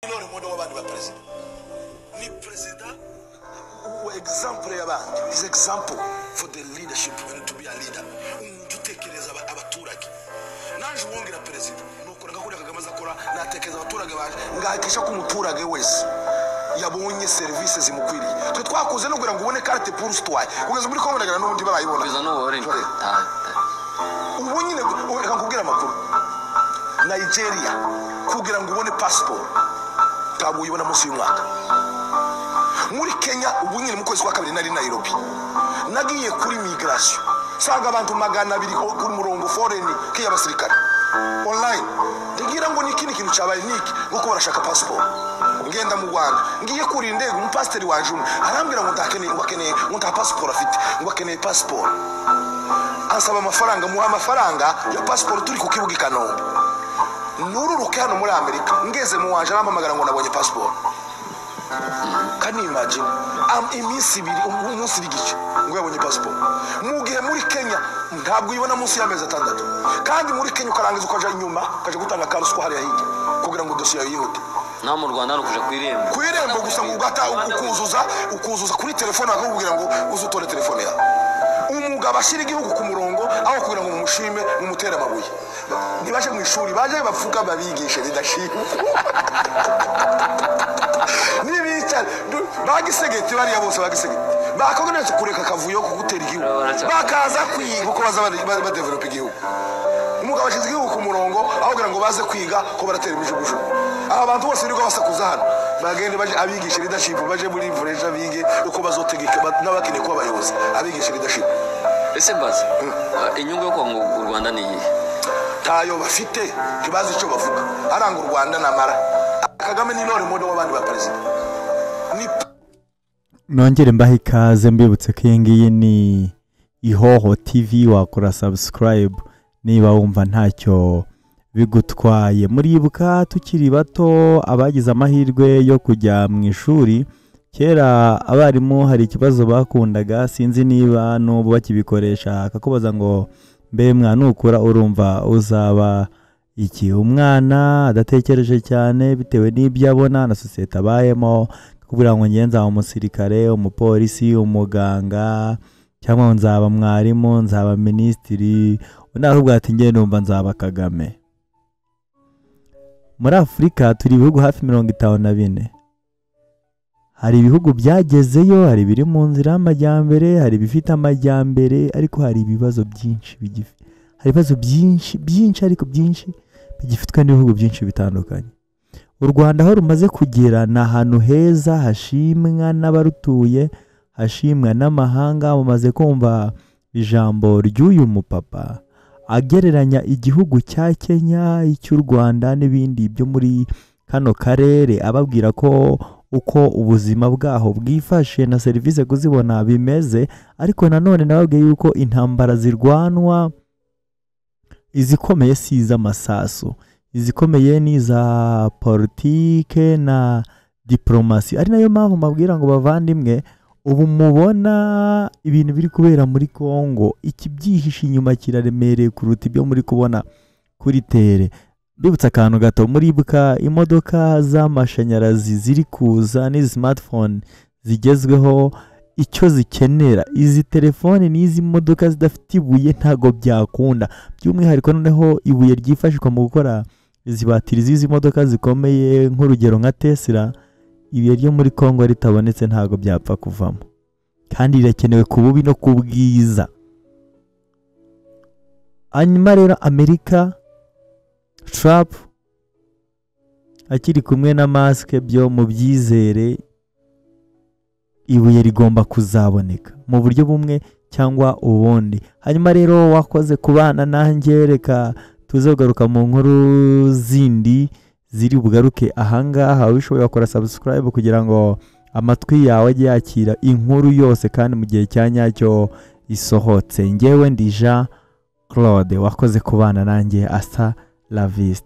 None modo w'abandi ba president ni president example y'abandi is example for the leadership and to be a leader utekereza abaturage naje wongera president nuko ngakora kagamaza akora natekereza abaturage baje ngahakisha ko umuturage wese yabonye services zimukwiriye twe twakoze no kugira ngo ubone carte pour citoyen kugeza muri Kongo ndagara n'ubundi barayibona biza no wore ubu nyine reka nkubwira amakuru Nigeria kugira ngo ubone passport ntabwo uyibona munsi y'umwaka muri Kenya ubu nyine mu kwezi kwa kabiri nari Nairobi nagiye kuri migration sanga abantu 200 kuri murongo foreign k'abasirikare online ndigira ngo nikini kintu cyabaye niki nguko barashaka passport ngenda mu Rwanda ngiye kuri ndege umupasiteri wanje arambwira ngo ndakeneye ngo nta passport afite ngo akeneye passport ansaba amafaranga muha amafaranga ya passport turi ku kibuga Kanombe nururuke hano muri Amerika ngeze mu wanje arampamagara ngo nabonye passport can you imagine iminsi ibiri umunsi bigice ngo yabonye passport mu gihe muri Kenya ntabwo yibona munsi y'amezi 6 kandi muri Kenya ukarangiza ukaja inyuma ukaje gutanga karuswa hariya hirya kugira ngo dosiye yihute na mu Rwanda no kuja kwirembo gusa ngugata ukuzuza kuri telefone akakubwira ngo uzutore telefone yawe umugabo ashira igihugu ku murongo aho kugira ngo mumushime mumutere amabuye nibaje mu ishuri baje bavuga babigishe ridashima nibica bagisegete bari bose bagisegete bakogonetse kureka kavuyo kugutera igihugu bakaza kwiga uko baza develop igihugu umugabo ashize igihugu ku murongo aho kugira ngo baze kwiga ko baratera imijuguju abantu bose niko basakuza hano bagende baje abigisha leadership baje muri Voreja bige uko bazotegeka n'abakine ko abayobozi abigisha leadership ese mbaza inyungu yo kwa u Rwanda ni iyi tayo bafite kibazo cyo bavuga aranga u Rwanda namara Kagame ni none modo w'abandi ba president nongere mbahe ikaze mbibutse ko iyi ni Ihoho TV wakora subscribe niba wumva ntacyo bigutwaye muribuka tukiri bato abagize amahirwe yo kujya mu ishuri kera abarimu hari ikibazo bakundaga sinzi niba n'ubu bakibikoresha akakubaza ngo mbe mwana ukura urumva uzaba iki umwana adatekereje cyane bitewe n'ibyo abona na societe abayemo kugira ngo ngenza umusirikare umupolisi umuganga cyangwa nzaba mwarimu nzaba ministiri unahubwo ati ngiye numva nzaba Kagame muri Afrika turi ibihugu hafi 54 hari ibihugu byagezeyo hari biri mu nzira y'amajyambere hari bifite amajyambere ariko hari ibibazo byinshi hari ibibazo byinshi ariko byinshi bigifitwe n'ibihugu byinshi bitandukanye u Rwanda aho rumaze kugera na ahantu heza hashimwa n'abarutuye hashimwa n'amahanga mumaze kumva ijambo ry'uyu mupapa agereranya igihugu cya Kenya icy'u Rwanda n'ibindi byo muri kano karere ababwira ko uko ubuzima bwaho bwifashe na service kuzibona bimeze ariko nanone nababwiye yuko intambara zirwanwa izikomeye siza amasaso izikomeye niza politike na diplomasi ari nayo mpamvu mabwira ngo bavandimwe ubu mubona ibintu biri kubera muri Kongo ikibyihishe inyuma kiraremereye kuruta ibyo muri kubona kuri tere bibutsa akantu gato muribuka imodoka z'amashanyarazi ziri kuza n'izi smartphone zigezweho icyo zikenera izi telefone n'izi modoka zidafite ibuye ntago byakunda by'umwihariko noneho ibuye ryifashishwa mu gukora izi batiri z'izi modoka zikomeye nk'urugero nka Tesla ibuye ryo muri Kongo ritabonetse ntago byapfa kuvamo kandi rirakenewe ku bubi no ku bwiza hanyuma rero Amerika Trump akiri kumwe na Musk byo mu byizere ibuye rigomba kuzaboneka mu buryo bumwe cyangwa ubundi hanyuma rero wakoze kubana nanjye reka tuzogaruka mu nkuru zindi ziri bugaruke ahangaha wishoboye wakora subscribe kugira ngo amatwi yawe ajye yakira inkuru yose kandi mu gihe cya nyacyo isohotse ngewe ndi Jean Claude wakoze kubana nanjye asa la vista